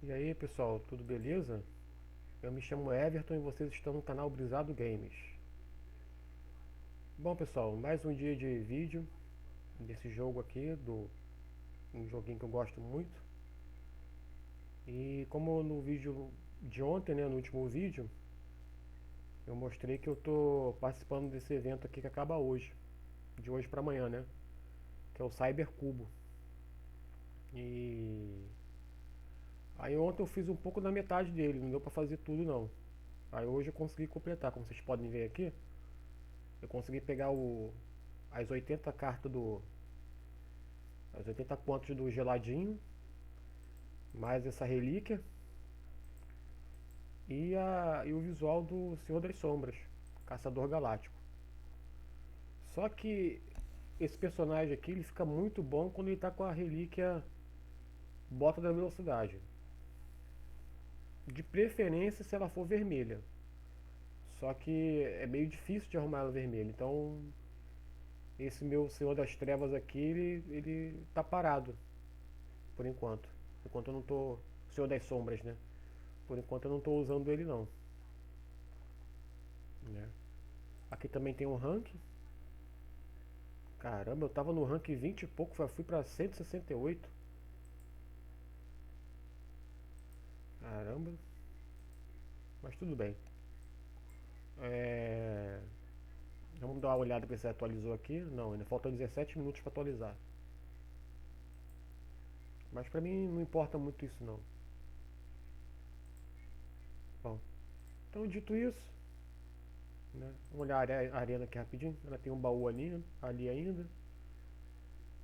E aí pessoal, tudo beleza? Eu me chamo Everton e vocês estão no canal Brisado Games. Bom pessoal, mais um dia de vídeo desse jogo aqui, um joguinho que eu gosto muito. E como no vídeo de ontem, né, no último vídeo, eu mostrei que eu tô participando desse evento aqui que acaba hoje, de hoje pra amanhã, né? Que é o Cybercubo. E aí ontem eu fiz um pouco da metade dele, não deu pra fazer tudo não. Aí hoje eu consegui completar, como vocês podem ver aqui. Eu consegui pegar as 80 cartas as 80 pontos do geladinho, mais essa relíquia e o visual do Senhor das Sombras, Caçador Galáctico. Só que esse personagem aqui ele fica muito bom quando ele tá com a relíquia Bota da Velocidade. De preferência se ela for vermelha. Só que é meio difícil de arrumar ela vermelha. Então esse meu Senhor das Trevas aqui, ele tá parado por enquanto. Enquanto eu não tô. Senhor das Sombras, né? Por enquanto eu não tô usando ele não. Né? Aqui também tem um rank. Caramba, eu tava no rank 20 e pouco, fui pra 168. Caramba, mas tudo bem. É... Vamos dar uma olhada pra se atualizou aqui. Não, ainda faltam 17 minutos pra atualizar. Mas pra mim não importa muito isso não. Bom, então dito isso, né, vamos olhar a arena aqui rapidinho. Ela tem um baú ali ainda.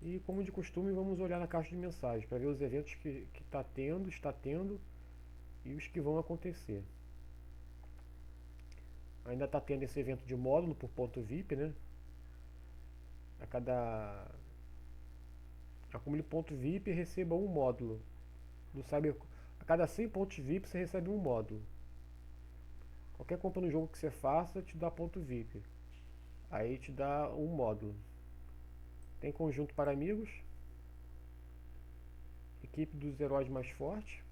E como de costume, vamos olhar na caixa de mensagens para ver os eventos que está tendo e os que vão acontecer. Ainda está tendo esse evento de módulo por ponto VIP, né? A cada acumule ponto VIP e receba um módulo do Cyber. A cada 100 pontos VIP você recebe um módulo. Qualquer compra no jogo que você faça te dá ponto VIP. Aí te dá um módulo. Tem conjunto para amigos, equipe dos heróis mais fortes,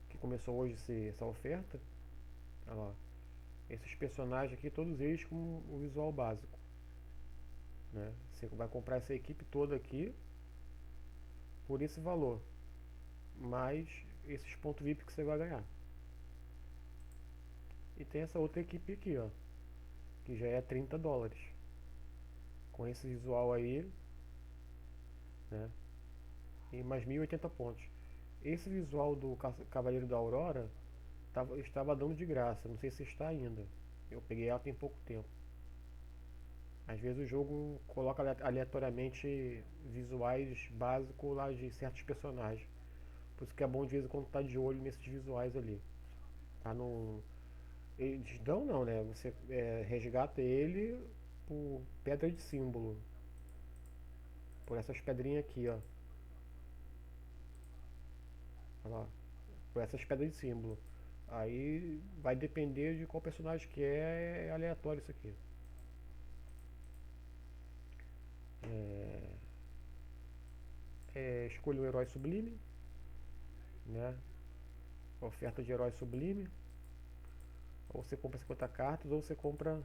que começou hoje essa oferta. Olha lá. Esses personagens aqui, todos eles com o visual básico. Né? Você vai comprar essa equipe toda aqui por esse valor, mais esses pontos VIP que você vai ganhar. E tem essa outra equipe aqui, ó, que já é 30 dólares. Com esse visual aí, né? E mais 1080 pontos. Esse visual do Cavaleiro da Aurora estava dando de graça, não sei se está ainda. Eu peguei ela tem pouco tempo. Às vezes o jogo coloca aleatoriamente visuais básicos lá de certos personagens. Por isso que é bom de vez em quando estar de olho nesses visuais ali. Tá no. Eles dão não, né? Você resgata ele por pedra de símbolo. Por essas pedrinhas aqui, ó. Olha lá. Por essas pedras de símbolo. Aí vai depender de qual personagem que é aleatório isso aqui. Escolha um herói sublime, né? Oferta de herói sublime. Ou você compra 50 cartas, ou você compra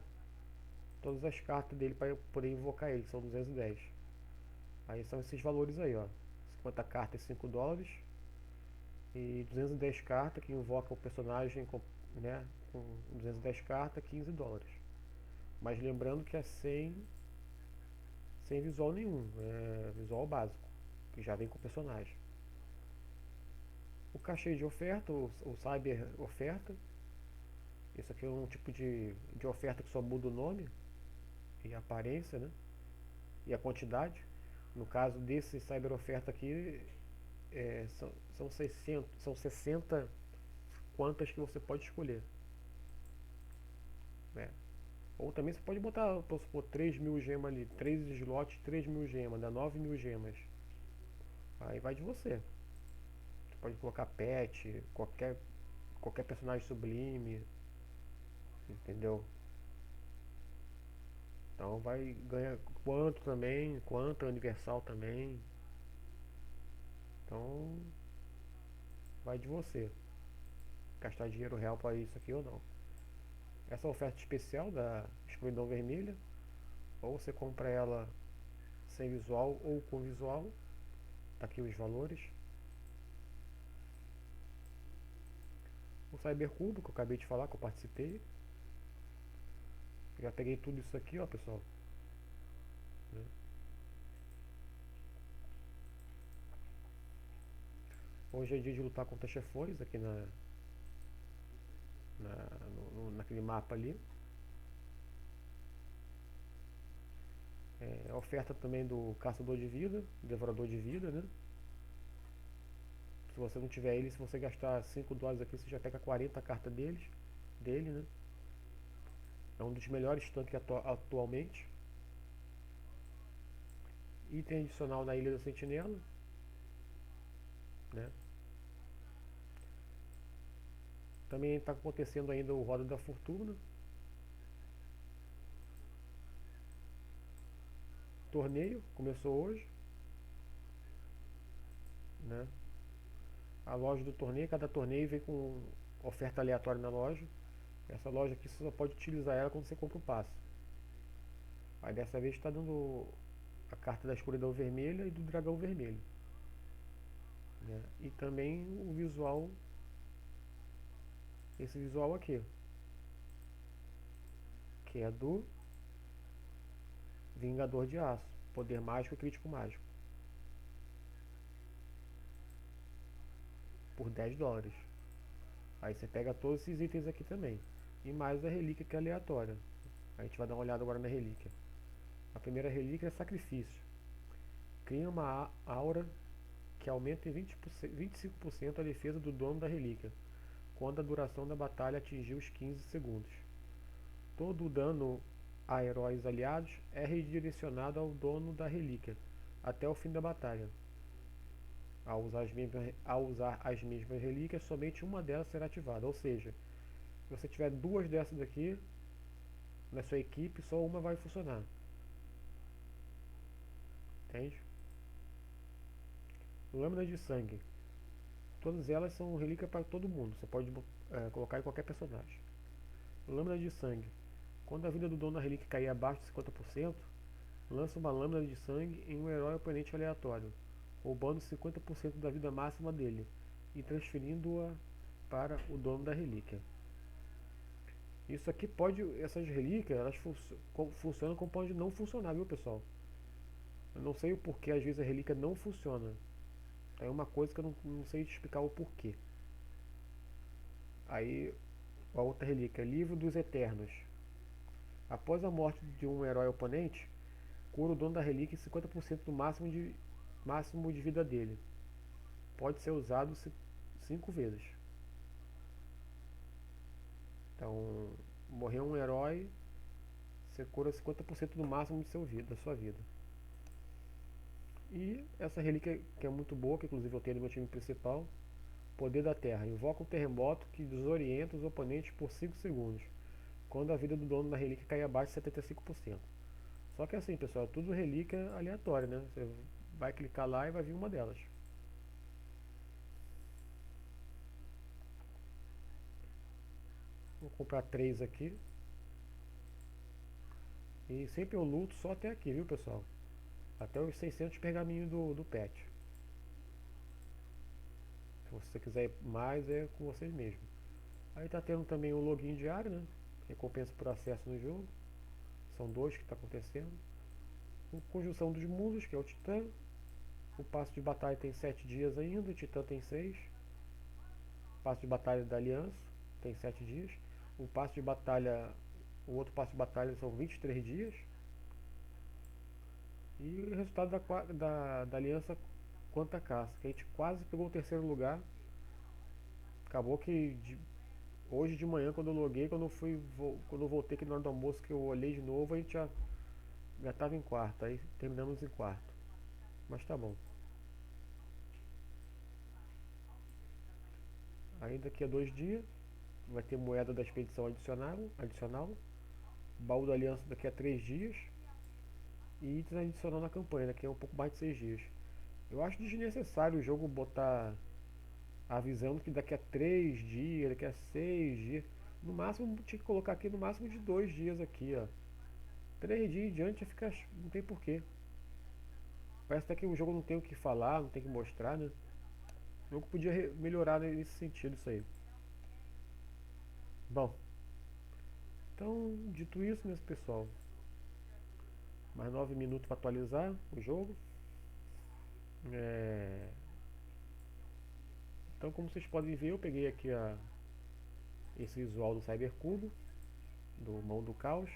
todas as cartas dele para poder invocar ele, que são 210. Aí são esses valores aí, ó. 50 cartas 5 dólares e 210 cartas que invoca o personagem com, né, com 210 cartas, 15 dólares. Mas lembrando que é sem visual nenhum, é visual básico, que já vem com o personagem. O cachê de oferta, o cyber oferta, isso aqui é um tipo de oferta que só muda o nome e a aparência, né? E a quantidade. No caso desse cyber oferta aqui, são 600, são 60 quantas que você pode escolher. Né? Ou também você pode botar, por supor, 3 mil gemas ali, 3 slots, 3 mil gemas, dá 9 mil gemas. Aí vai de você. Você pode colocar pet, qualquer personagem sublime, entendeu? Então vai ganhar quanto também, quanto universal também. Então vai de você. Gastar dinheiro real para isso aqui ou não. Essa oferta especial da escuridão vermelha, ou você compra ela sem visual ou com visual. Tá aqui os valores. O Cybercubo, que eu acabei de falar, que eu participei. Já peguei tudo isso aqui, ó, pessoal. Né? Hoje é dia de lutar contra chefões aqui naquele mapa ali. A oferta também do caçador de vida, devorador de vida, né? Se você não tiver ele, se você gastar 5 dólares aqui, você já pega 40 cartas dele, né? É um dos melhores tanques atualmente. Item adicional na Ilha da Sentinela, né? Também está acontecendo ainda o Roda da Fortuna. Torneio, começou hoje, né? A loja do torneio, cada torneio vem com oferta aleatória na loja. Essa loja aqui você só pode utilizar ela quando você compra o passe. Aí dessa vez está dando a carta da escuridão vermelha e do dragão vermelho, né? E também o visual, esse visual aqui, que é do Vingador de Aço, poder mágico e crítico mágico, por 10 dólares. Aí você pega todos esses itens aqui também, e mais a relíquia que é aleatória. A gente vai dar uma olhada agora na relíquia. A primeira relíquia é sacrifício. Cria uma aura que aumenta em 25% a defesa do dono da relíquia, quando a duração da batalha atingir os 15 segundos. Todo o dano a heróis aliados é redirecionado ao dono da relíquia, até o fim da batalha. Ao usar as mesmas relíquias, somente uma delas será ativada, ou seja, se você tiver duas dessas aqui na sua equipe, só uma vai funcionar. Entende? Lâmina de sangue. Todas elas são relíquias para todo mundo, você pode colocar em qualquer personagem. Lâmina de sangue. Quando a vida do dono da relíquia cair abaixo de 50%, lança uma lâmina de sangue em um herói oponente aleatório, roubando 50% da vida máxima dele e transferindo-a para o dono da relíquia. Isso aqui essas relíquias, elas funcionam como pode não funcionar, viu, pessoal? Eu não sei o porquê, às vezes a relíquia não funciona. É uma coisa que eu não sei explicar o porquê. Aí, a outra relíquia, Livro dos Eternos. Após a morte de um herói oponente, cura o dono da relíquia em 50% do máximo de vida dele. Pode ser usado 5 vezes. Então, morreu um herói, você cura 50% do máximo da sua vida. E essa relíquia que é muito boa, que inclusive eu tenho no meu time principal, Poder da Terra. Invoca um terremoto que desorienta os oponentes por 5 segundos, quando a vida do dono da relíquia cair abaixo de 75%. Só que assim, pessoal, é tudo relíquia aleatória, né? Você vai clicar lá e vai vir uma delas. Vou comprar 3 aqui. E sempre eu luto só até aqui, viu, pessoal? Até os 600 pergaminhos do pet. Se você quiser mais, é com vocês mesmos. Aí tá tendo também o login diário, né? Recompensa por acesso no jogo. São 2 que está acontecendo. A conjunção dos mundos, que é o Titã. O passo de batalha tem 7 dias ainda, o Titã tem 6. O passo de batalha da Aliança tem 7 dias. O passo de batalha, o outro passo de batalha são 23 dias. E o resultado da Aliança quanto a caça, que a gente quase pegou o terceiro lugar. Acabou que hoje de manhã, quando eu loguei, quando eu voltei aqui na hora do almoço, que eu olhei de novo, a gente já estava em quarto. Aí terminamos em quarto. Mas tá bom. Aí daqui a 2 dias vai ter moeda da expedição adicional. Baú da aliança daqui a 3 dias. E item adicional na campanha, daqui a um pouco mais de 6 dias. Eu acho desnecessário o jogo botar avisando que daqui a 3 dias, daqui a 6 dias, no máximo tinha que colocar aqui no máximo de 2 dias aqui, ó. 3 dias em diante fica, não tem porquê. Parece até que o jogo não tem o que falar, não tem o que mostrar, né? O jogo podia melhorar nesse sentido isso aí. Bom, então dito isso, meus pessoal, mais 9 minutos para atualizar o jogo. É, então, como vocês podem ver, eu peguei aqui esse visual do Cybercubo, do Mão do Caos.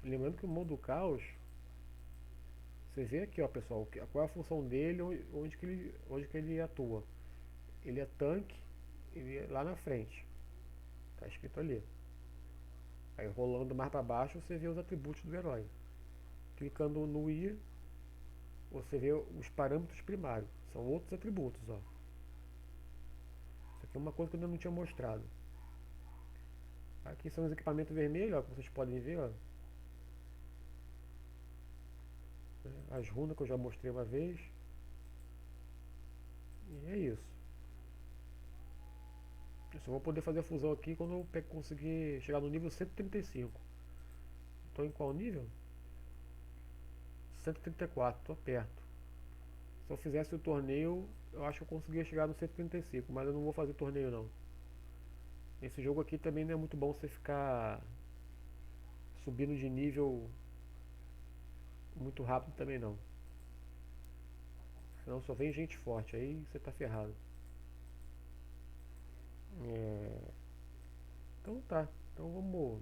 Lembrando que o Mão do Caos, você vê aqui, ó, pessoal, qual é a função dele, onde que ele atua. Ele é tanque, ele é lá na frente, tá escrito ali. Aí rolando mais para baixo você vê os atributos do herói. Clicando no I, você vê os parâmetros primários, são outros atributos, ó. Isso aqui é uma coisa que eu ainda não tinha mostrado. Aqui são os equipamentos vermelhos, ó, que vocês podem ver, ó. As runas que eu já mostrei uma vez. E é isso. Eu só vou poder fazer a fusão aqui quando eu conseguir chegar no nível 135. Estou em qual nível? 134, estou perto. Se eu fizesse o torneio, eu acho que eu conseguia chegar no 135, mas eu não vou fazer torneio não. Esse jogo aqui também não é muito bom você ficar subindo de nível muito rápido também não. Senão só vem gente forte, aí você tá ferrado. Então tá, então vamos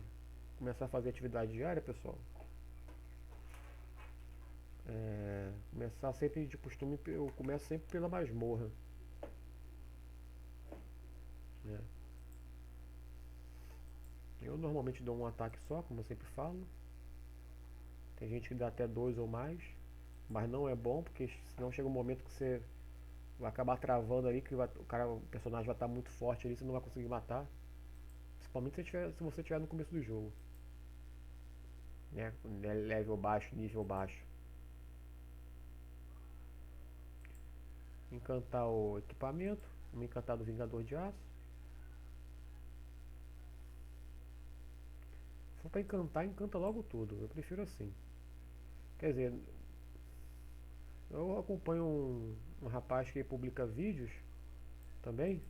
começar a fazer atividade diária, pessoal. Começar sempre de costume, eu começo sempre pela masmorra, né? Eu normalmente dou um ataque só, como eu sempre falo. Tem gente que dá até 2 ou mais, mas não é bom, porque senão chega um momento que você vai acabar travando ali, que o personagem vai estar muito forte ali, você não vai conseguir matar. Principalmente se você estiver no começo do jogo, né? Level baixo, nível baixo. Encantar o equipamento, vamos encantar do Vingador de Aço. Se for pra encantar, encanta logo tudo, eu prefiro assim. Quer dizer, eu acompanho um rapaz que publica vídeos também,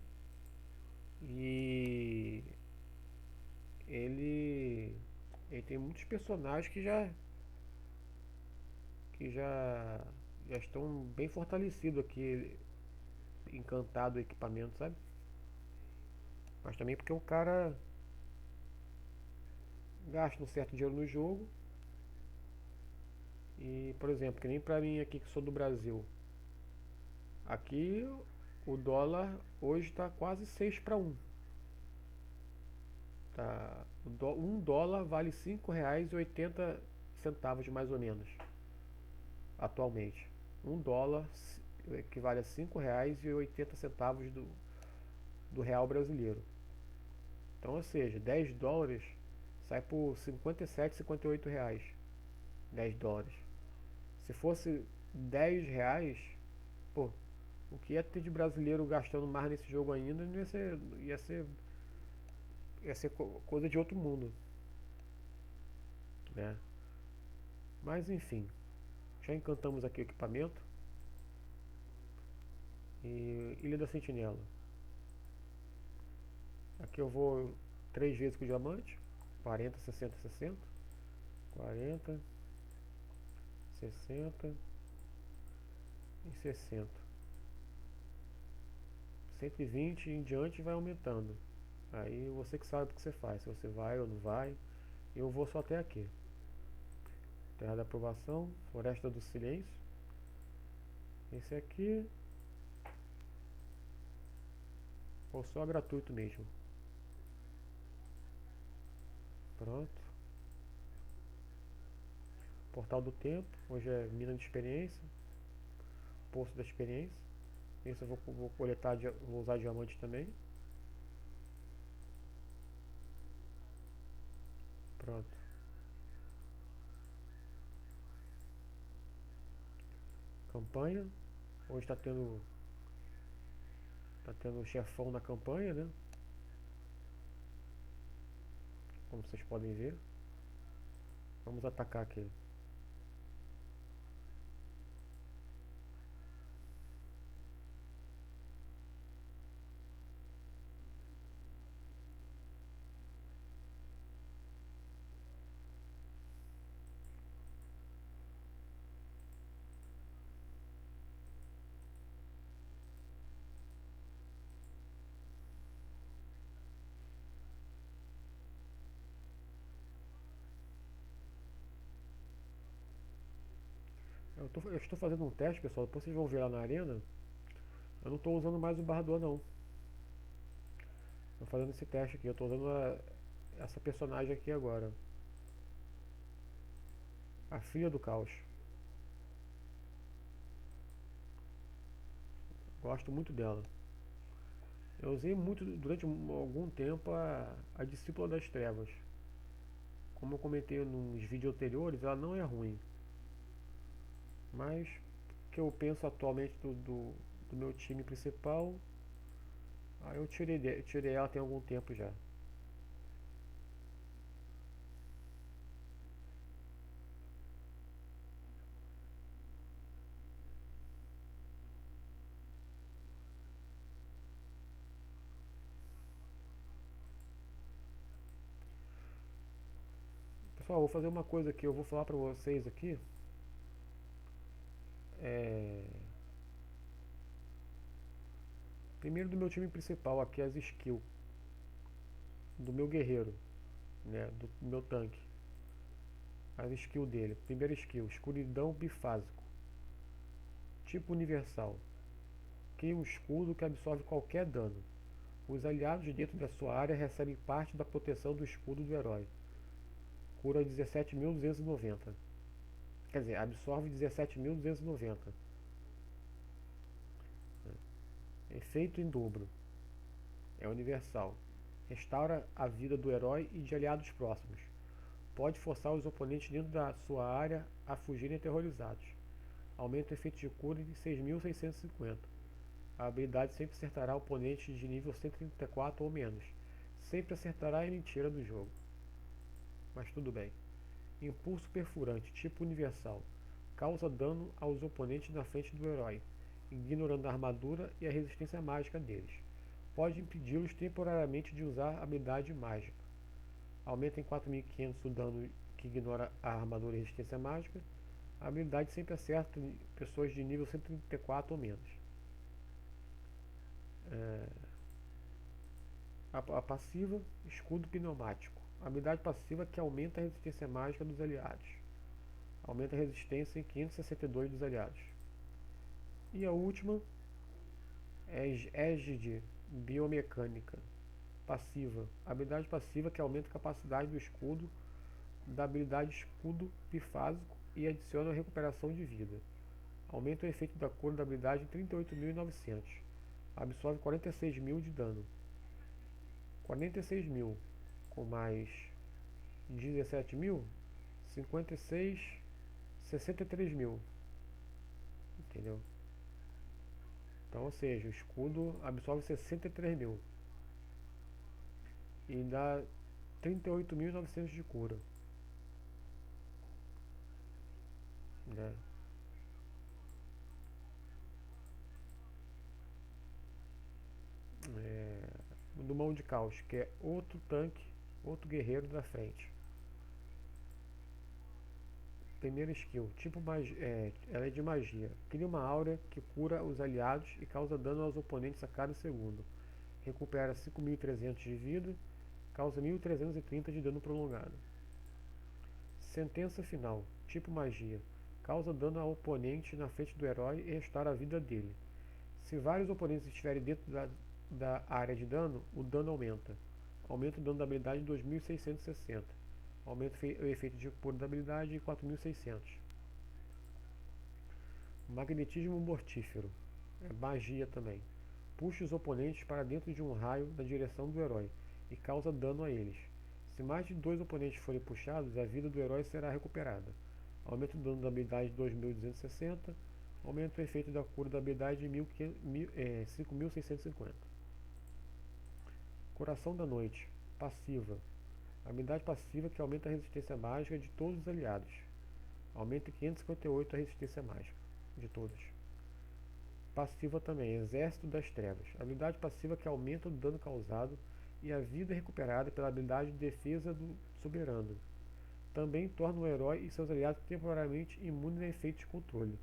e ele, ele tem muitos personagens que já estão bem fortalecidos aqui, encantado o equipamento, sabe? Mas também porque o cara gasta um certo dinheiro no jogo. E, por exemplo, que nem pra mim aqui que sou do Brasil. Aqui o dólar hoje está quase 6 para 1. Tá, um dólar vale R$ 5,80 mais ou menos, atualmente. Um dólar equivale a R$ 5,80 do real brasileiro. Então, ou seja, 10 dólares sai por 57, R$ 58. 10 dólares. Se fosse R$ 10, pô, o que ia ter de brasileiro gastando mais nesse jogo ainda não ia ser coisa de outro mundo, né? Mas enfim, já encantamos aqui o equipamento. E Ilha da Sentinela. Aqui eu vou 3 vezes com o diamante. 40, 60, 60. 40, 60 e 60. 120 em diante vai aumentando. Aí você que sabe o que você faz, se você vai ou não vai. Eu vou só até aqui. Terra da Aprovação, Floresta do Silêncio. Esse aqui, ou só gratuito mesmo. Pronto. Portal do Tempo, hoje é mina de experiência. Poço da experiência. Esse eu vou coletar, vou usar diamante também. Pronto. Campanha. Hoje está tendo Tá tendo um chefão na campanha, né? Como vocês podem ver. Vamos atacar aqui. Eu estou fazendo um teste, pessoal. Depois vocês vão ver lá na arena. Eu não estou usando mais o Bardoa, não. Estou fazendo esse teste aqui. Eu estou usando essa personagem aqui agora. A Filha do Caos. Gosto muito dela. Eu usei muito durante algum tempo a Discípula das Trevas. Como eu comentei nos vídeos anteriores, ela não é ruim. Mas o que eu penso atualmente do meu time principal, aí eu tirei ela tem algum tempo já. Pessoal, vou fazer uma coisa aqui, eu vou falar pra vocês aqui. É, primeiro do meu time principal aqui, as skills do meu guerreiro, né, do meu tanque. As skills dele. Primeira skill, escuridão bifásico. Tipo universal. Cria um escudo que absorve qualquer dano. Os aliados dentro da sua área recebem parte da proteção do escudo do herói. Cura 17.290. Quer dizer, absorve 17.290. Efeito em dobro. É universal. Restaura a vida do herói e de aliados próximos. Pode forçar os oponentes dentro da sua área a fugirem aterrorizados. Aumenta o efeito de cura de 6.650. A habilidade sempre acertará oponentes de nível 134 ou menos. Sempre acertará e mentira do jogo. Mas tudo bem. Impulso perfurante, tipo universal. Causa dano aos oponentes na frente do herói, ignorando a armadura e a resistência mágica deles. Pode impedi-los temporariamente de usar a habilidade mágica. Aumenta em 4.500 o dano que ignora a armadura e resistência mágica. A habilidade sempre acerta pessoas de nível 134 ou menos. A passiva, escudo pneumático. A habilidade passiva que aumenta a resistência mágica dos aliados. Aumenta a resistência em 562 dos aliados. E a última é Égide Biomecânica. Passiva. Habilidade passiva que aumenta a capacidade do escudo da habilidade escudo bifásico e adiciona a recuperação de vida. Aumenta o efeito da cura da habilidade em 38.900. Absorve 46.000 de dano. 46.000 com mais 17.000, 56, 63.000. Entendeu? Então, ou seja, o escudo absorve 63.000 e dá 38.900 de cura, né? Do Mão de Caos, que é outro tanque, outro guerreiro da frente. Primeira skill, ela é de magia. Cria uma aura que cura os aliados e causa dano aos oponentes a cada segundo. Recupera 5.300 de vida, causa 1.330 de dano prolongado. Sentença final, tipo magia. Causa dano ao oponente na frente do herói e restaura a vida dele. Se vários oponentes estiverem dentro da área de dano, o dano aumenta. Aumenta o dano da habilidade em 2.660. Aumenta o efeito de cura da habilidade em 4.600. Magnetismo mortífero. É magia também. Puxa os oponentes para dentro de um raio na direção do herói e causa dano a eles. Se mais de 2 oponentes forem puxados, a vida do herói será recuperada. Aumenta o dano da habilidade de 2.260. Aumenta o efeito da cura da habilidade em 5.650. Coração da Noite. Passiva. Habilidade passiva que aumenta a resistência mágica de todos os aliados. Aumenta 558 a resistência mágica de todos. Passiva também, Exército das Trevas. Habilidade passiva que aumenta o dano causado e a vida recuperada pela habilidade de defesa do soberano. Também torna o herói e seus aliados temporariamente imunes a efeitos de controle.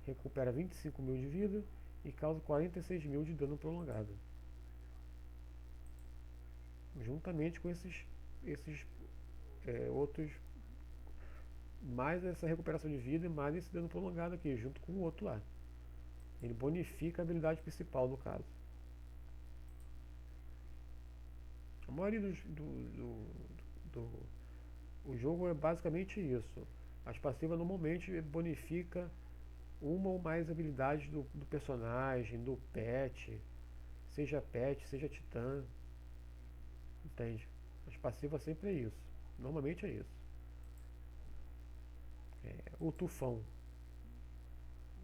Recupera 25 mil de vida e causa 46 mil de dano prolongado. Juntamente com esses outros, mais essa recuperação de vida e mais esse dano prolongado aqui, junto com o outro lá. Ele bonifica a habilidade principal no caso. A maioria o jogo é basicamente isso. As passivas normalmente bonifica uma ou mais habilidades do personagem, do pet, seja titã, entende? As passivas sempre é isso. Normalmente é isso. O tufão.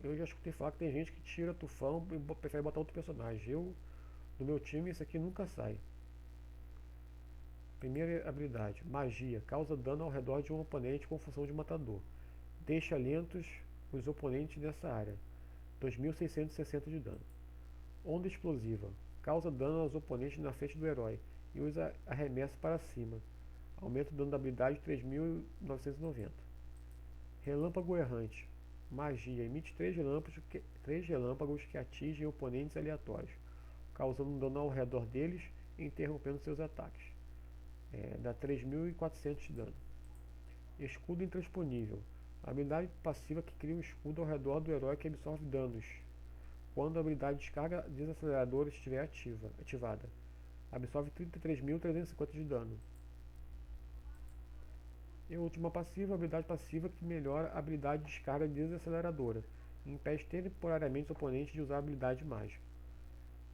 Eu já escutei falar que tem gente que tira tufão e prefere botar outro personagem. No meu time, isso aqui nunca sai. Primeira habilidade, magia. Causa dano ao redor de um oponente com função de matador. Deixa lentos os oponentes nessa área. 2.660 de dano. Onda explosiva. Causa dano aos oponentes na frente do herói e usa arremesso para cima. Aumenta o dano da habilidade 3.990. Relâmpago errante. Magia. Emite 3 relâmpagos que atingem oponentes aleatórios, causando um dano ao redor deles e interrompendo seus ataques. Dá 3.400 de dano. Escudo intransponível. Habilidade passiva que cria um escudo ao redor do herói que absorve danos quando a habilidade descarga desaceleradora estiver ativada. Absorve 33.350 de dano. E a última passiva, habilidade passiva que melhora a habilidade de descarga desaceleradora e impede temporariamente os oponentes de usar a habilidade mágica.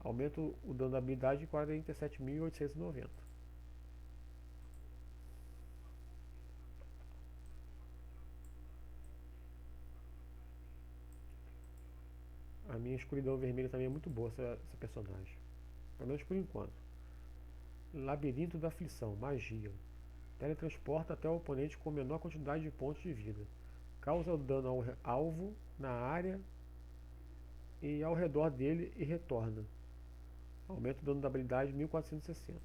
Aumenta o dano da habilidade em 47.890. A minha escuridão vermelha também é muito boa, essa personagem. Pelo menos por enquanto. Labirinto da Aflição, magia. Teletransporta até o oponente com menor quantidade de pontos de vida. Causa dano ao alvo, na área e ao redor dele e retorna. Aumenta o dano da habilidade 1460.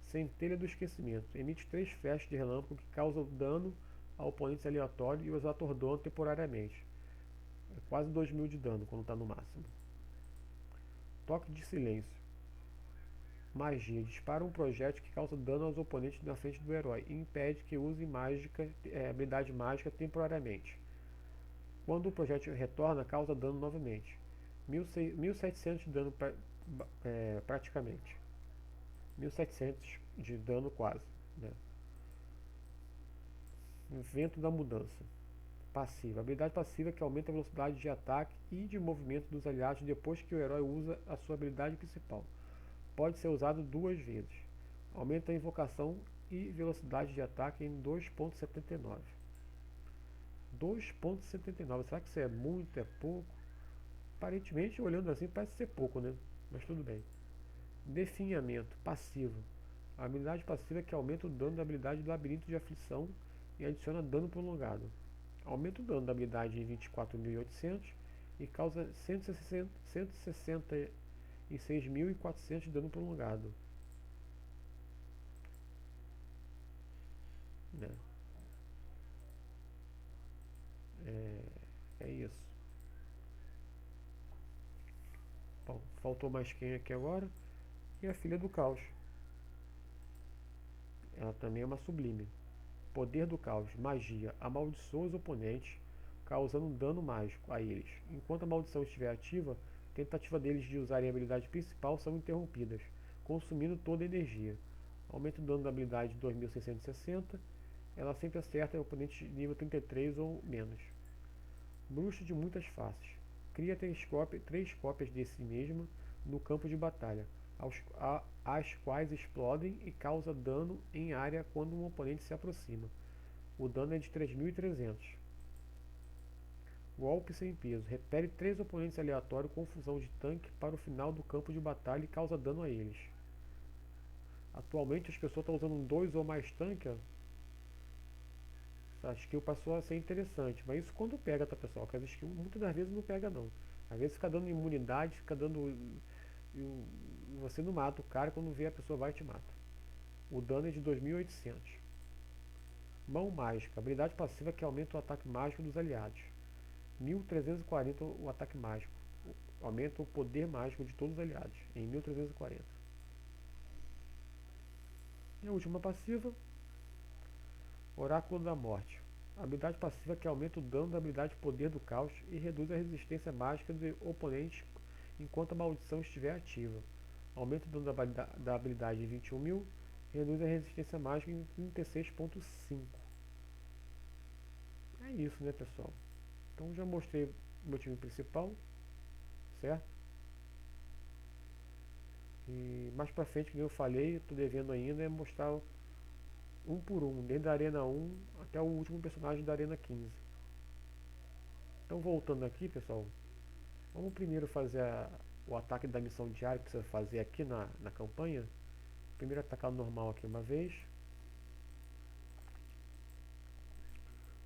Centelha do Esquecimento. Emite 3 flashes de relâmpago que causam dano a oponentes aleatórios e os atordoam temporariamente. É quase 2.000 de dano quando está no máximo. Toque de Silêncio. Magia. Dispara um projétil que causa dano aos oponentes na frente do herói e impede que use habilidade mágica temporariamente. Quando o projétil retorna, causa dano novamente. 1.700 de dano praticamente. 1.700 de dano quase. Né? Vento da Mudança. Passiva. Habilidade passiva que aumenta a velocidade de ataque e de movimento dos aliados depois que o herói usa a sua habilidade principal. Pode ser usado 2 vezes. Aumenta a invocação e velocidade de ataque em 2.79. 2.79. Será que isso é muito? É pouco? Aparentemente, olhando assim, parece ser pouco, né? Mas tudo bem. Definhamento. Passivo. A habilidade passiva que aumenta o dano da habilidade do Labirinto de Aflição e adiciona dano prolongado. Aumenta o dano da habilidade em 24.800 e causa 166.400 de dano prolongado. Né? É isso. Bom, faltou mais quem aqui agora? E a Filha do Caos. Ela também é uma sublime. Poder do Caos. Magia. Amaldiçoa os oponentes, causando um dano mágico a eles. Enquanto a maldição estiver ativa, a tentativa deles de usarem a habilidade principal são interrompidas, consumindo toda a energia. Aumenta o dano da habilidade de 2.660. Ela sempre acerta oponentes de nível 33 ou menos. Bruxa de muitas faces. Cria 3 cópias de si mesma no campo de batalha, as quais explodem e causam dano em área quando um oponente se aproxima. O dano é de 3.300. Golpe sem peso. Repele 3 oponentes aleatórios com fusão de tanque para o final do campo de batalha e causa dano a eles. Atualmente as pessoas estão usando 2 ou mais tanques. Essa skill passou a ser interessante. Mas isso quando pega, tá, pessoal? Porque as skills muitas das vezes não pega não. Às vezes fica dando imunidade, fica dando. E você não mata o cara, quando vê a pessoa vai e te mata. O dano é de 2800. Mão mágica. Habilidade passiva que aumenta o ataque mágico dos aliados. 1340 o ataque mágico. Aumenta o poder mágico de todos os aliados. Em 1340. E a última passiva. Oráculo da Morte. Habilidade passiva que aumenta o dano da habilidade Poder do Caos e reduz a resistência mágica do oponente enquanto a maldição estiver ativa. Aumenta o dano da habilidade em 21.000 e reduz a resistência mágica em 36.5. É isso, né, pessoal? Então já mostrei o meu time principal, certo? E mais pra frente, como eu falei, tô devendo ainda, é mostrar um por um, desde a Arena 1 até o último personagem da Arena 15. Então voltando aqui, pessoal, vamos primeiro fazer o ataque da missão diária que precisa fazer aqui na campanha. Primeiro atacar o normal aqui uma vez,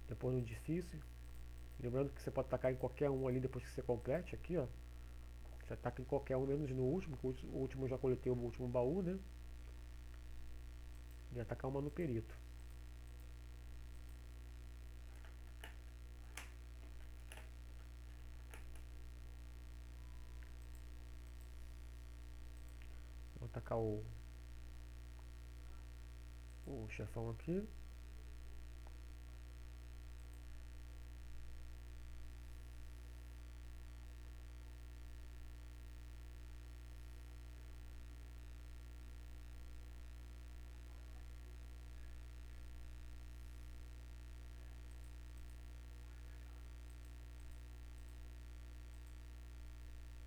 depois no difícil. Lembrando que você pode atacar em qualquer um ali depois que você complete aqui, ó. Você ataca em qualquer um, menos no último, que o último eu já coletei o último baú, né? E atacar uma no perito. Vou atacar o chefão aqui.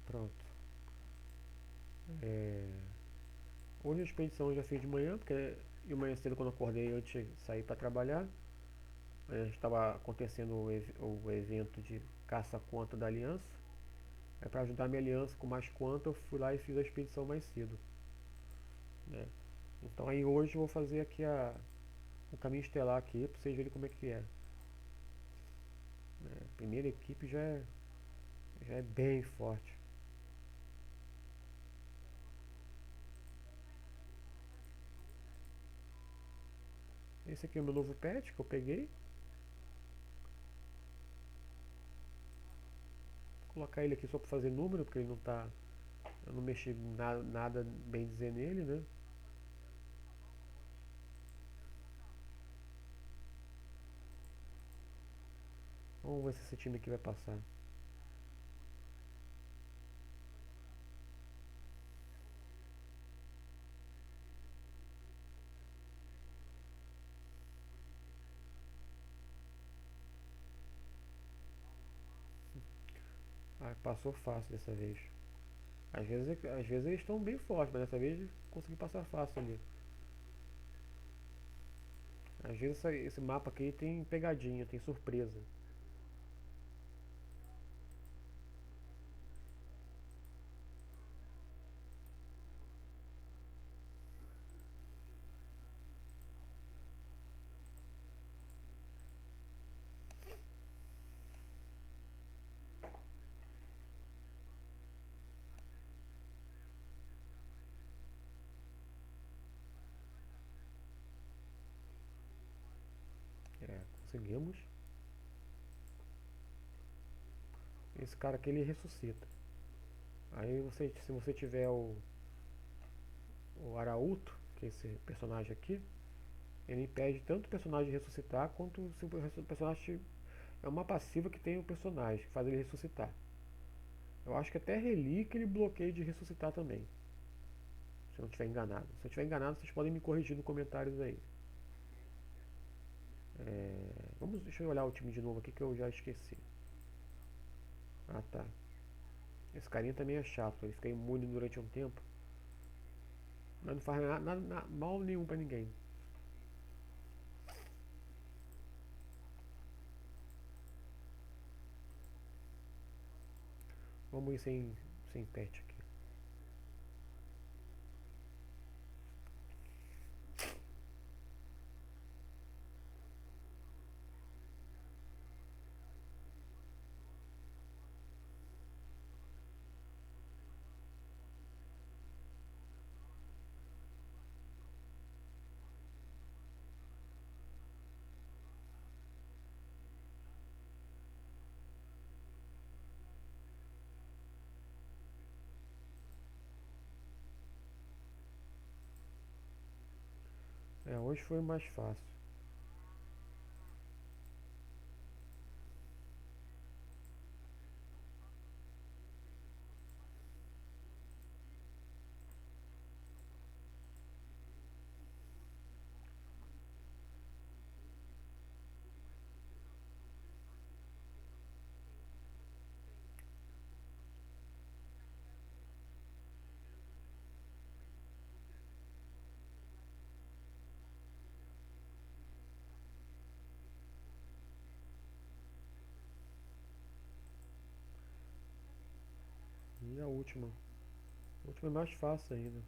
Pronto. Hoje a expedição eu já fiz de manhã, porque de manhã cedo quando eu acordei antes de sair para trabalhar, estava acontecendo o evento de caça-quanta da aliança. Para ajudar a minha aliança com mais quanta, eu fui lá e fiz a expedição mais cedo, né? Então aí hoje eu vou fazer aqui o caminho estelar aqui para vocês verem como é que é. A primeira equipe já é bem forte. Esse aqui é o meu novo pet que eu peguei. Vou colocar ele aqui só para fazer número, porque ele não tá. Eu não mexi nada bem dizer nele, né? Vamos ver se esse time aqui vai passar. Ah, passou fácil dessa vez. Às vezes eles estão bem fortes, mas dessa vez consegui passar fácil ali. Às vezes esse mapa aqui tem pegadinha, tem surpresa. É, conseguimos. Esse cara aqui ele ressuscita. Aí se você tiver o Arauto, que é esse personagem aqui, ele impede tanto o personagem de ressuscitar quanto se o personagem é uma passiva que tem o personagem, que faz ele ressuscitar. Eu acho que até relíquia ele bloqueia de ressuscitar também. Se eu não estiver enganado. Se eu estiver enganado, vocês podem me corrigir nos comentários aí. Deixa eu olhar o time de novo aqui que eu já esqueci. Ah, tá. Esse carinha também é chato, ele fica imune durante um tempo. Mas não faz mal nenhum pra ninguém. Vamos ir sem pet aqui. Hoje foi mais fácil. E a última? A última é mais fácil ainda.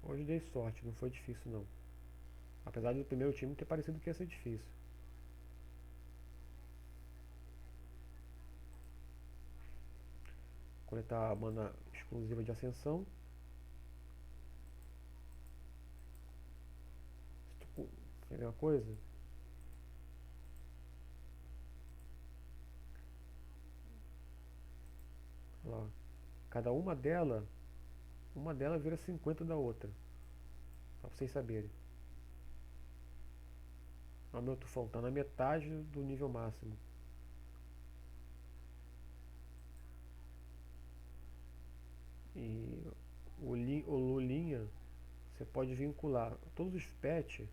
Hoje dei sorte, não foi difícil não. Apesar do primeiro time ter parecido que ia ser difícil. Coletar a mana exclusiva de ascensão. Se tu quer ver uma coisa? Olha lá. Cada uma delas vira 50 da outra. Pra vocês saberem. O meu tufão tá na metade do nível máximo. E o Lulinha, você pode vincular todos os pets.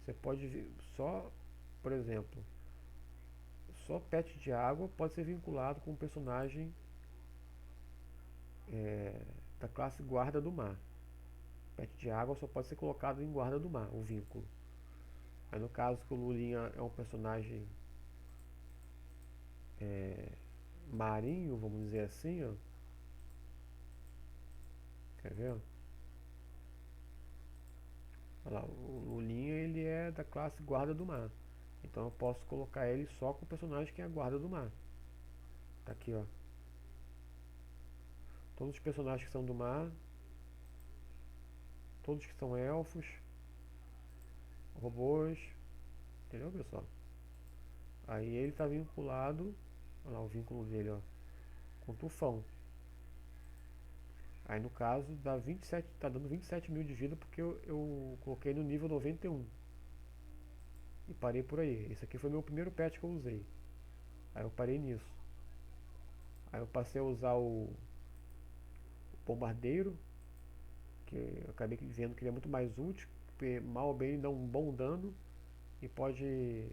Você pode só, por exemplo, só pet de água pode ser vinculado com um personagem é, da classe guarda do mar. Pet de água só pode ser colocado em guarda do mar, o vínculo. Aí no caso que o Lulinha é um personagem é, marinho, vamos dizer assim, ó. Quer ver? Olha lá, o Lulinha ele é da classe guarda do mar. Então eu posso colocar ele só com o personagem que é a guarda do mar. Tá aqui, ó. Todos os personagens que são do mar, todos que são elfos, robôs, entendeu, pessoal? Aí ele está vinculado, olha lá o vínculo dele, ó, com tufão. Aí no caso dá 27, tá dando 27 mil de vida porque eu coloquei no nível 91 e parei por aí. Esse aqui foi meu primeiro pet que eu usei. Aí eu parei nisso. Aí eu passei a usar o bombardeiro, que eu acabei vendo que ele é muito mais útil, porque mal ou bem ele dá um bom dano e pode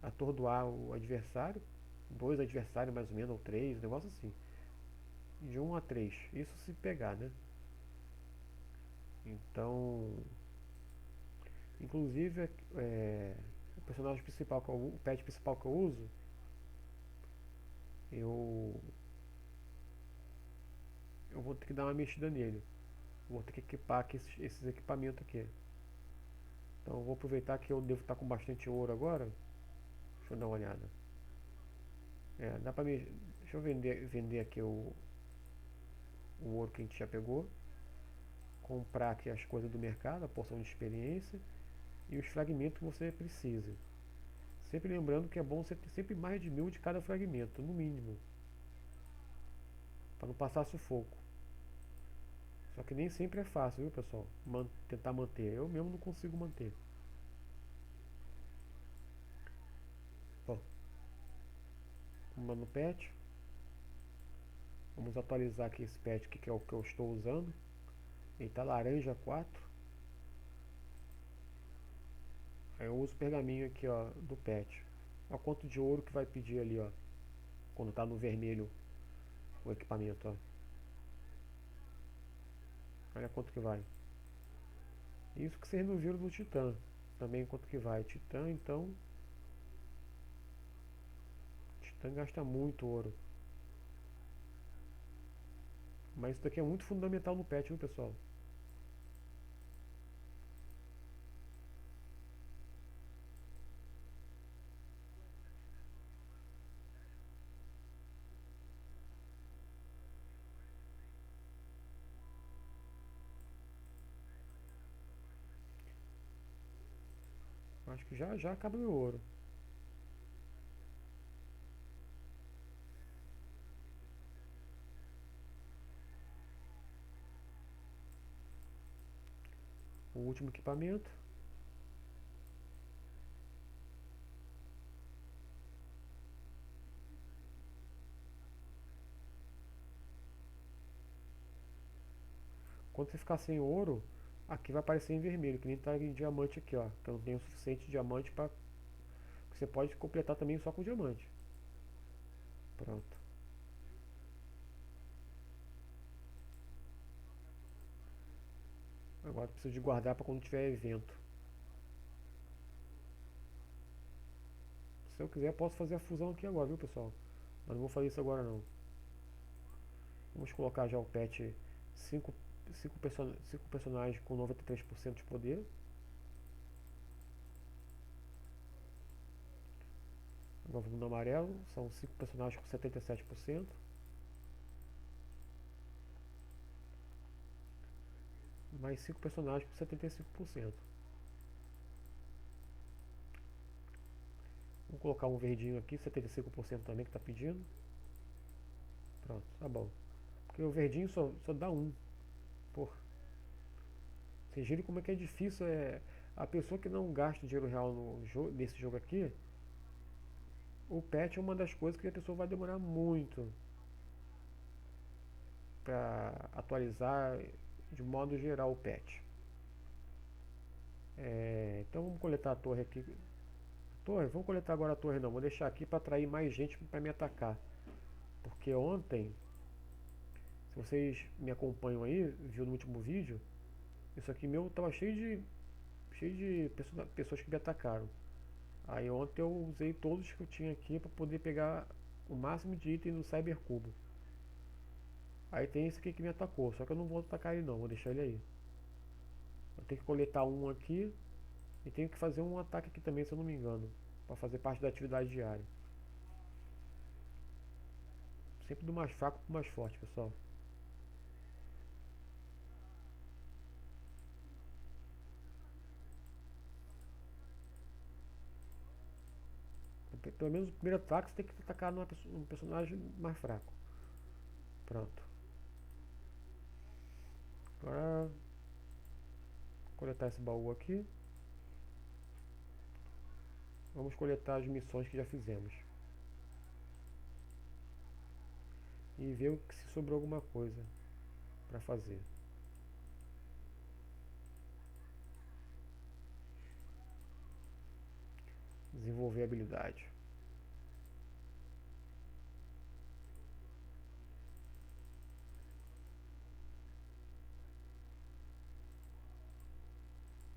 atordoar o adversário, dois adversários mais ou menos, ou três, um negócio assim. De um a três. Isso se pegar, né? Então, inclusive, o personagem principal o pet principal que eu uso, eu eu vou ter que dar uma mexida nele. Vou ter que equipar aqui esses equipamentos aqui. Então eu vou aproveitar que eu devo estar com bastante ouro agora. Deixa eu dar uma olhada. Dá pra me. Deixa eu vender aqui o ouro que a gente já pegou. Comprar aqui as coisas do mercado, a porção de experiência e os fragmentos que você precisa. Sempre lembrando que é bom você ter sempre mais de 1000 de cada fragmento, no mínimo, para não passar sufoco. Só que nem sempre é fácil, viu, pessoal? Tentar manter. Eu mesmo não consigo manter. Bom, vamos no pet. Vamos atualizar aqui esse pet que é o que eu estou usando. Ele tá laranja 4. Aí eu uso o pergaminho aqui, ó, do pet. Olha quanto de ouro que vai pedir ali, ó. Quando tá no vermelho o equipamento, ó. Olha quanto que vai. Isso que vocês não viram do Titã. Também quanto que vai. Titã, então. Titã gasta muito ouro. Mas isso daqui é muito fundamental no patch, viu, pessoal? Acho que já acaba meu ouro. O último equipamento. Quando você ficar sem ouro, aqui vai aparecer em vermelho, que nem tá em diamante aqui, ó. Que eu não tenho o suficiente diamante para. Você pode completar também só com diamante. Pronto. Agora preciso de guardar para quando tiver evento. Se eu quiser, posso fazer a fusão aqui agora, viu, pessoal? Mas não vou fazer isso agora não. Vamos colocar já o pet 5 cinco personagens com 93% de poder. Agora vamos no amarelo, são 5 personagens com 77%. Mais 5 personagens com 75%. Vamos colocar um verdinho aqui, 75% também que está pedindo. Pronto, tá bom. Porque o verdinho só dá um. Porra. Vocês viram como é que é difícil. A pessoa que não gasta dinheiro real nesse jogo aqui, o patch é uma das coisas que a pessoa vai demorar muito para atualizar de modo geral o patch. Então vamos coletar a torre aqui. Torre, vamos coletar agora a torre não, vou deixar aqui para atrair mais gente para me atacar. Porque ontem, se vocês me acompanham aí, viu no último vídeo, isso aqui meu tava cheio de pessoas que me atacaram. Aí ontem eu usei todos que eu tinha aqui para poder pegar o máximo de item no Cybercubo. Aí tem esse aqui que me atacou, só que eu não vou atacar ele não, vou deixar ele aí. Eu tenho que coletar um aqui e tenho que fazer um ataque aqui também, se eu não me engano, para fazer parte da atividade diária. Sempre do mais fraco pro mais forte, pessoal. Pelo menos o primeiro ataque você tem que atacar num personagem mais fraco. Pronto. Agora coletar esse baú aqui. Vamos coletar as missões que já fizemos. E ver se sobrou alguma coisa para fazer. Desenvolver habilidade.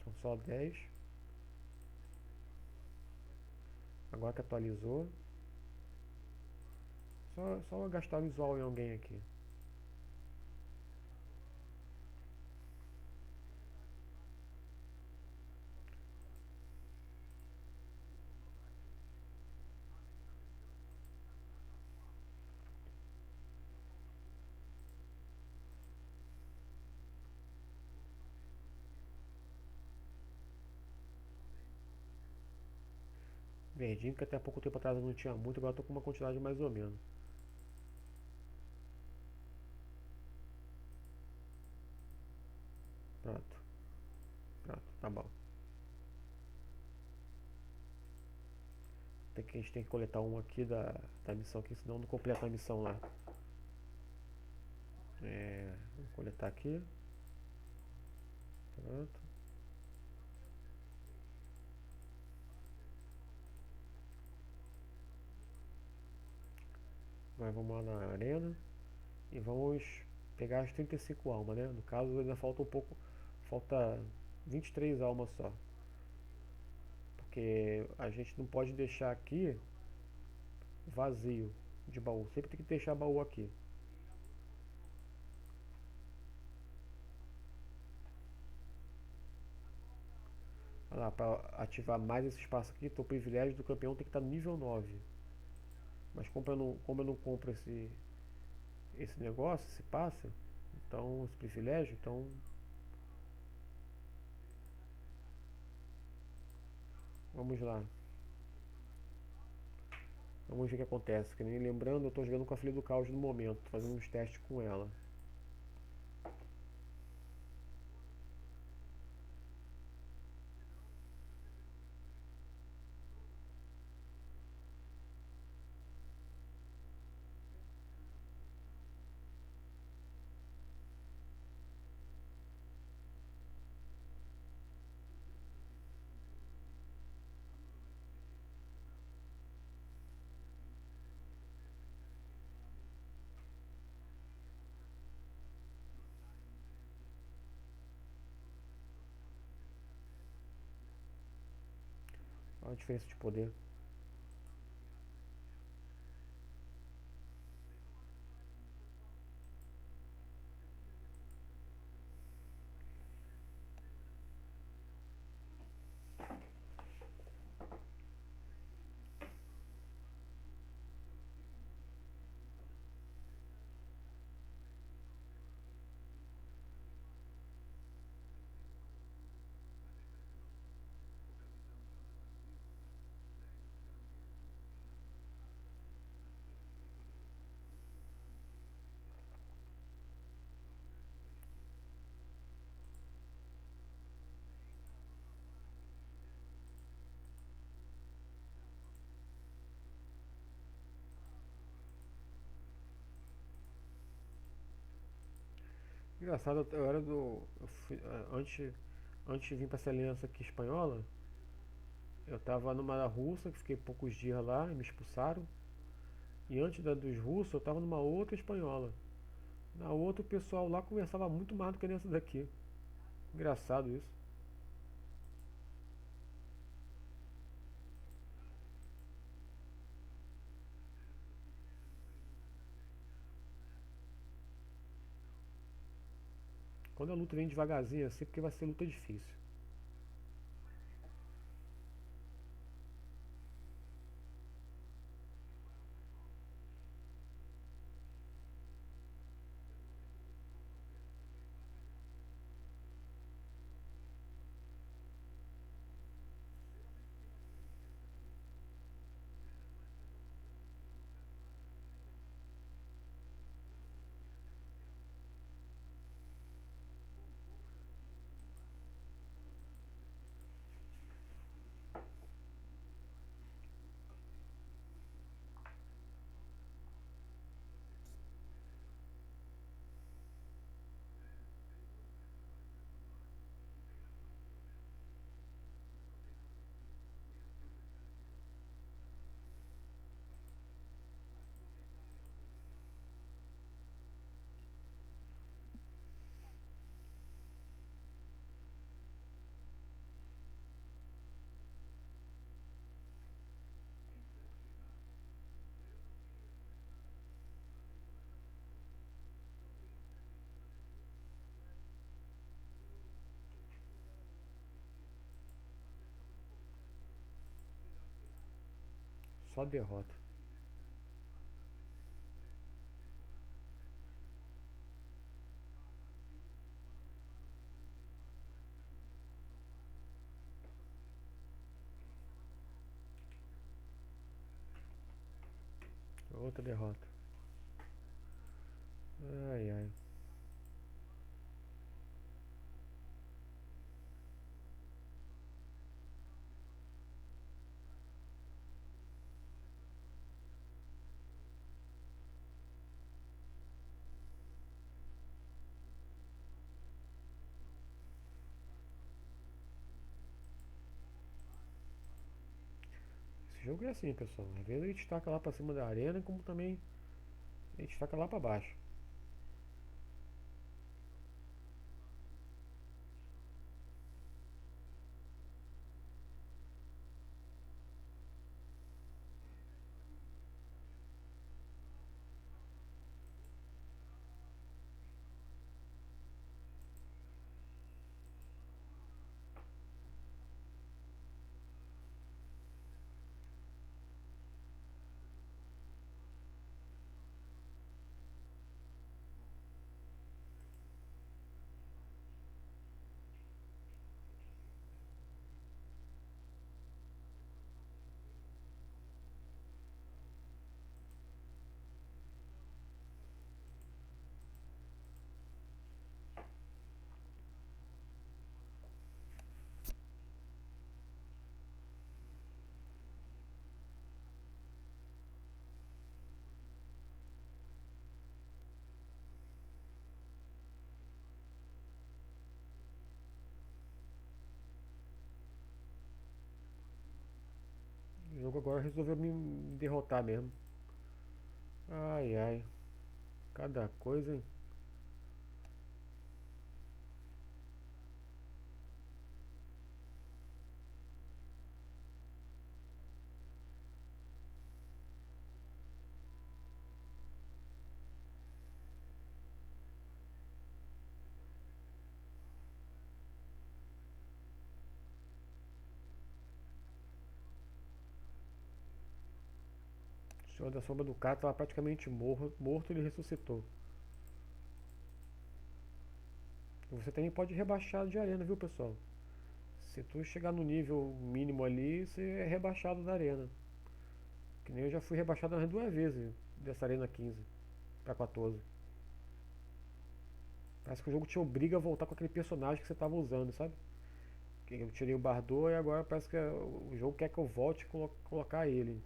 São só 10. Agora que atualizou. Só gastar visual em alguém aqui. Verdinho, que até pouco tempo atrás eu não tinha muito, agora eu tô com uma quantidade mais ou menos. Pronto. Pronto, tá bom. A gente tem que coletar um aqui da missão aqui, senão não completa a missão lá. Vou coletar aqui. Pronto. Agora vamos lá na arena. E vamos pegar as 35 almas, né? No caso ainda falta um pouco. Falta 23 almas só. Porque a gente não pode deixar aqui vazio de baú. Sempre tem que deixar baú aqui. Olha lá, para ativar mais esse espaço aqui, o privilégio do campeão tem que estar no nível 9. Mas como eu não compro esse negócio, esse passe, então esse privilégio, então vamos lá. Vamos ver o que acontece. Que nem lembrando, eu estou jogando com a filha do caos no momento, fazendo uns testes com ela. Olha a diferença de poder. Engraçado, eu era do. Antes de vir para essa aliança aqui espanhola, eu tava numa da russa, que fiquei poucos dias lá e me expulsaram. E antes da dos russos, eu tava numa outra espanhola. Na outra, o pessoal lá conversava muito mais do que nessa daqui. Engraçado isso. Quando a luta vem devagarzinho assim, porque vai ser luta difícil. Só derrota. Outra derrota. Ai, ai. Esse jogo é assim, pessoal. Às vezes a gente taca lá pra cima da arena, como também a gente taca lá pra baixo. jogo agora resolveu me derrotar mesmo. Ai ai, cada coisa, hein? O Senhor da Sombra do Cara estava praticamente morto, ele ressuscitou. Você também pode rebaixar de arena, viu, pessoal? Se tu chegar no nível mínimo ali, você é rebaixado da arena. Que nem eu já fui rebaixado umas 2 vezes dessa arena 15 pra 14. Parece que o jogo te obriga a voltar com aquele personagem que você estava usando, sabe? Que eu tirei o Bardot e agora parece que o jogo quer que eu volte e colocar ele.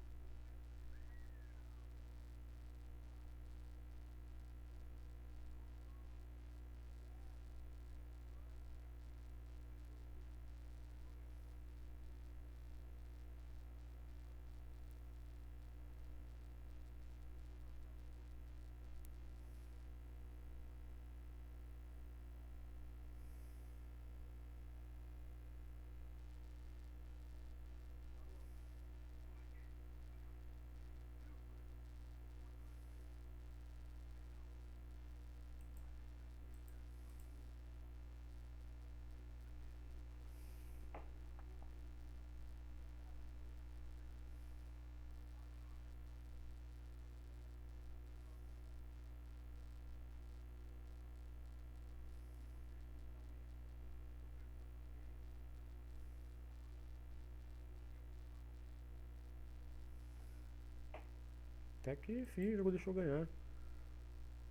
Até que enfim, o jogo deixou ganhar.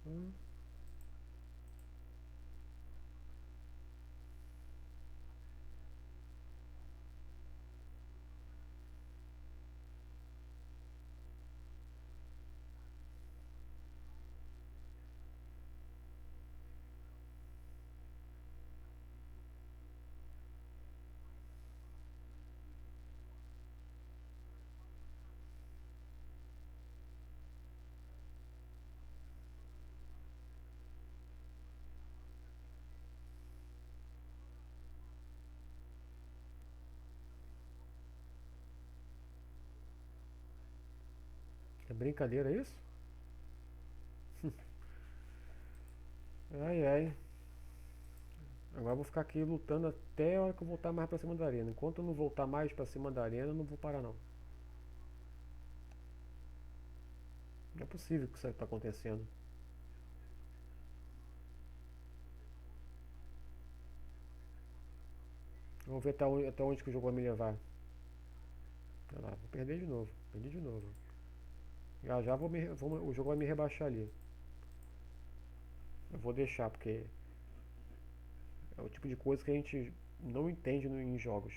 Hum, É brincadeira isso? Ai ai. Agora eu vou ficar aqui lutando até a hora que eu voltar mais pra cima da arena. Enquanto eu não voltar mais pra cima da arena, eu não vou parar não. Não é possível que isso tá acontecendo. Vamos ver até onde que o jogo vai me levar. Olha lá, vou perder de novo. Perdi de novo. Já já o jogo vai me rebaixar ali. Eu vou deixar, porque é o tipo de coisa que a gente não entende em jogos.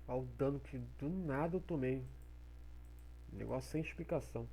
Olha o dano que do nada eu tomei. Negócio sem explicação.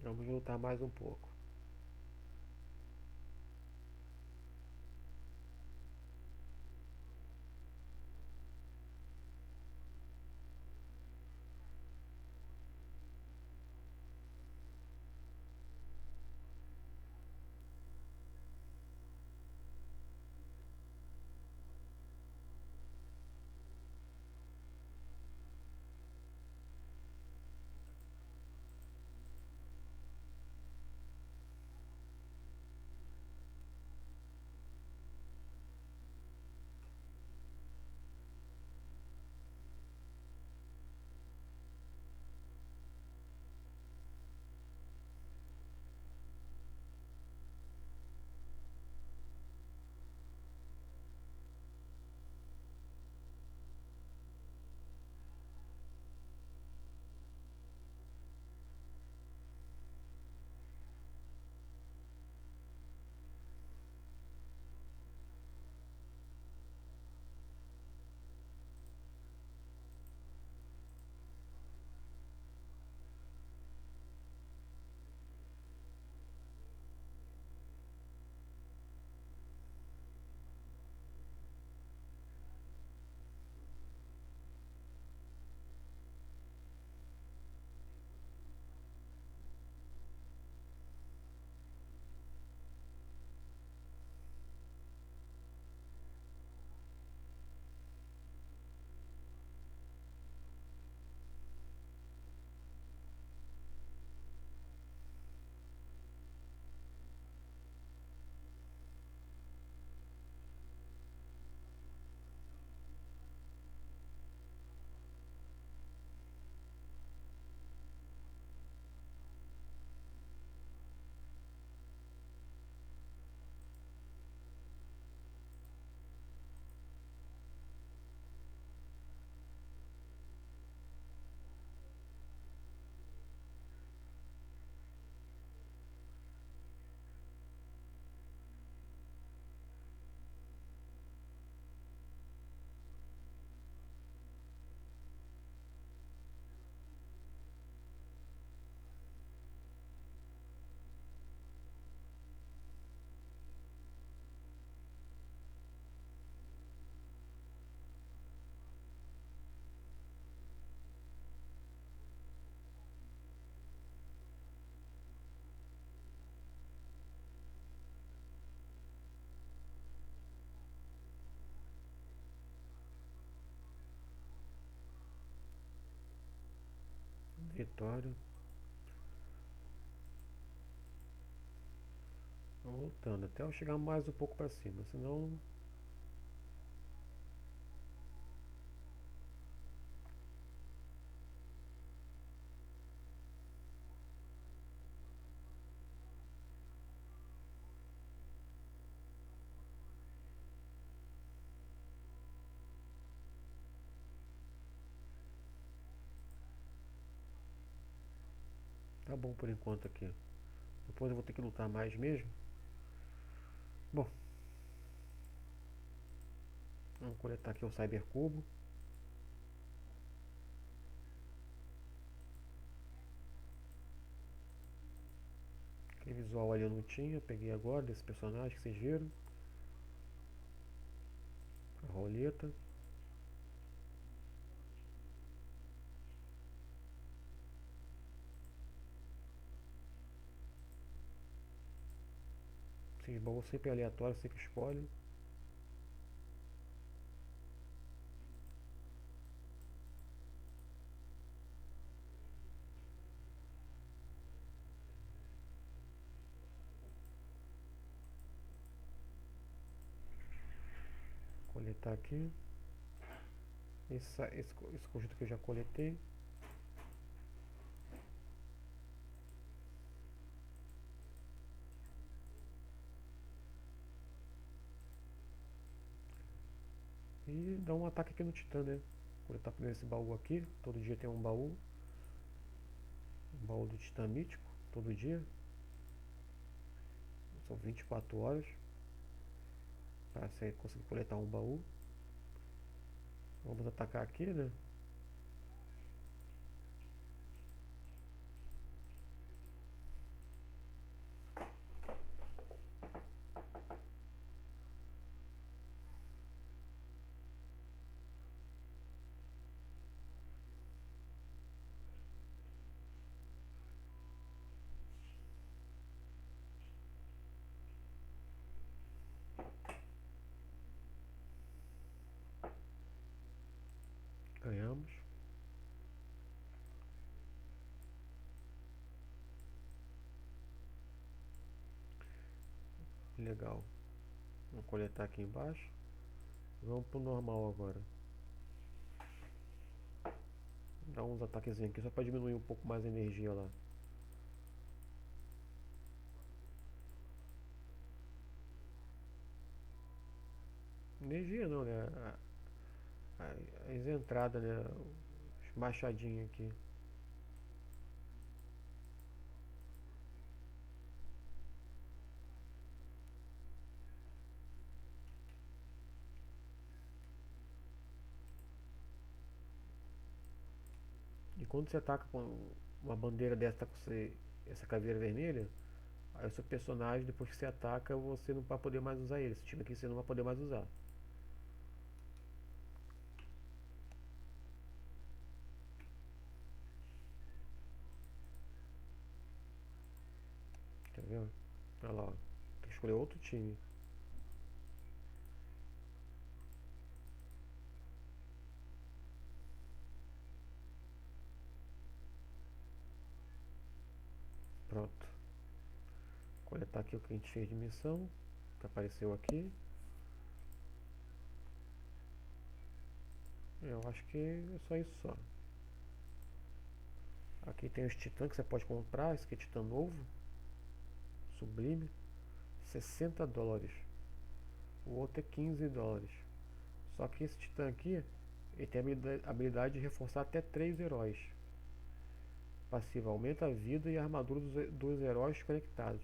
Vamos lutar mais um pouco. Vitória. Voltando até eu chegar mais um pouco para cima, senão tá bom por enquanto aqui. Depois eu vou ter que lutar mais mesmo. Bom, vamos coletar aqui o Cyber Cubo. Aquele visual ali eu não tinha, peguei agora desse personagem que vocês viram. A roleta. Esses baús sempre aleatórios, você que escolhe. Coletar aqui. Esse conjunto que eu já coletei. E dar um ataque aqui no Titã, né? Coletar primeiro esse baú aqui. Todo dia tem um baú. Um baú do Titã Mítico. Todo dia. São 24 horas. Para você conseguir coletar um baú. Vamos atacar aqui, né? Ganhamos. Legal. Vamos coletar aqui embaixo. Vamos pro normal agora. Dá uns ataquezinhos aqui só para diminuir um pouco mais a energia lá. Energia não, né? As entradas, né? Os machadinhos aqui. E quando você ataca com uma bandeira dessa, tá com essa caveira vermelha, aí o seu personagem, depois que você ataca, você não vai poder mais usar ele. Esse time aqui você não vai poder mais usar. Tá vendo? Olha lá, ó. Tem que escolher outro time. Pronto. Coletar aqui o que a gente fez de missão, que apareceu aqui. Eu acho que é só isso só. Aqui tem os titãs que você pode comprar. Esse aqui é titã novo, sublime, $60. O outro é $15. Só que esse titã aqui, ele tem a habilidade de reforçar até 3 heróis. Passiva aumenta a vida e a armadura dos heróis conectados.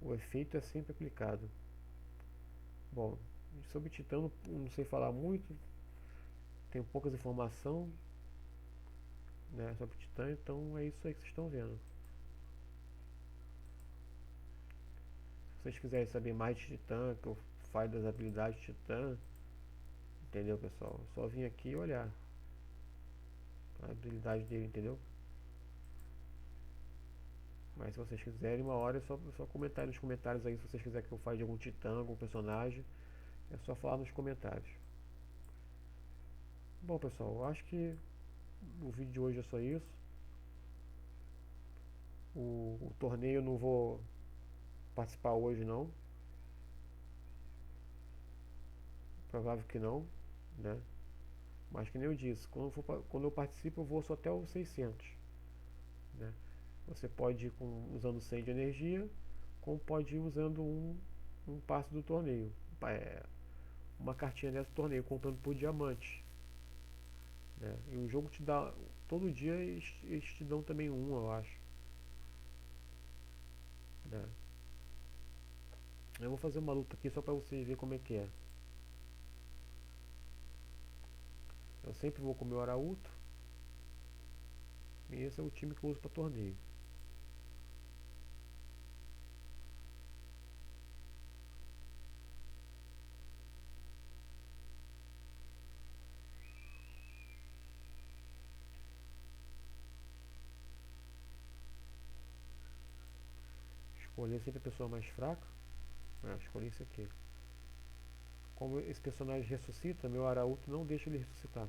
O efeito é sempre aplicado. Bom, sobre titã não sei falar muito, tenho poucas informações, né, sobre titã, então é isso aí que vocês estão vendo. Se vocês quiserem saber mais de titã, que eu falo das habilidades de titã, entendeu, pessoal? É só vir aqui e olhar a habilidade dele, entendeu? Mas se vocês quiserem, uma hora é só comentar nos comentários aí. Se vocês quiserem que eu fale de algum titã, algum personagem, é só falar nos comentários. Bom, pessoal, eu acho que o vídeo de hoje é só isso. O torneio eu não vou participar hoje, não. Provável que não, né? Mas que nem eu disse, quando eu participo eu vou só até os 600, né? Você pode ir usando 100 de energia, como pode ir usando um passe do torneio. Uma cartinha dessa do torneio, comprando por diamante, né? E o jogo te dá, todo dia eles te dão também eu acho, né? Eu vou fazer uma luta aqui só pra você ver como é que é. Eu sempre vou com o meu Arauto, e esse é o time que eu uso para torneio. Escolher sempre a pessoa mais fraca. Escolhi esse aqui. Como esse personagem ressuscita, meu Arauto não deixa ele ressuscitar.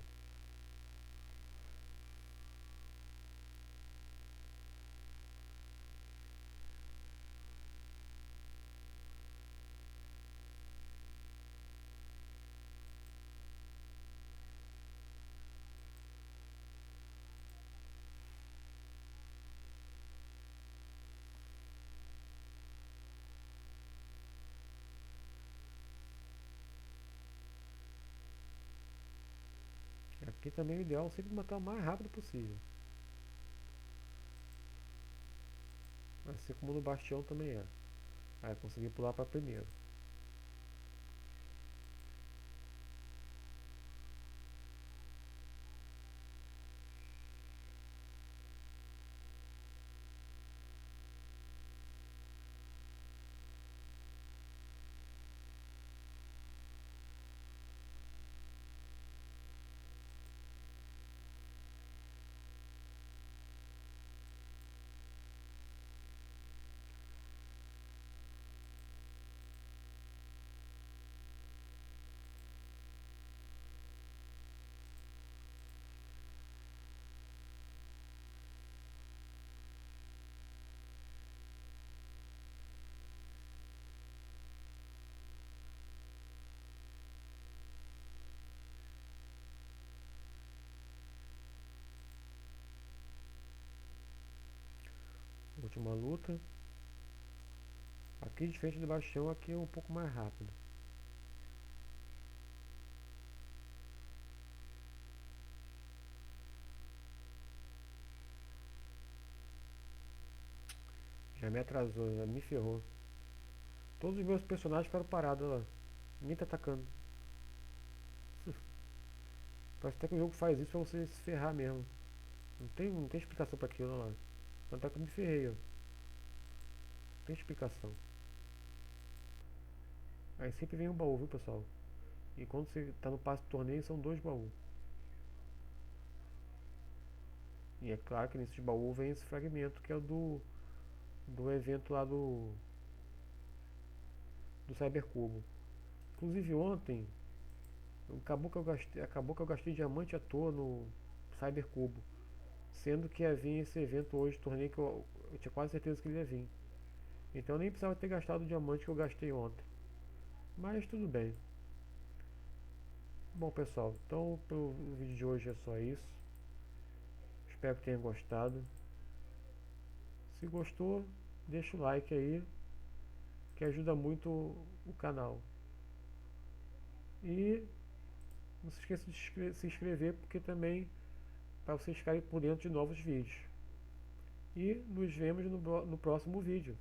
Aqui também o ideal é sempre matar o mais rápido possível. Assim como no Bastião também é. Aí conseguir pular para primeiro. Última luta. Aqui, diferente do Bastião, aqui é um pouco mais rápido. Já me atrasou, já me ferrou. Todos os meus personagens ficaram parados lá. Ninguém tá atacando. Parece até que o jogo faz isso pra você se ferrar mesmo. Não tem explicação pra aquilo lá. Tanto é que eu me ferrei, ó. Não tem explicação. Aí sempre vem um baú, viu, pessoal? E quando você tá no passe do torneio, são 2 baús. E é claro que nesse baú vem esse fragmento que é o do evento lá do Cybercubo. Inclusive ontem, acabou que eu gastei diamante à toa no Cybercubo. Sendo que ia vir esse evento hoje, torneio que eu tinha quase certeza que ele ia vir. Então eu nem precisava ter gastado o diamante que eu gastei ontem. Mas tudo bem. Bom pessoal, então pro vídeo de hoje é só isso. Espero que tenha gostado. Se gostou, deixa o like aí, que ajuda muito o canal. E não se esqueça de se inscrever, porque também para vocês ficarem por dentro de novos vídeos. E nos vemos no próximo vídeo.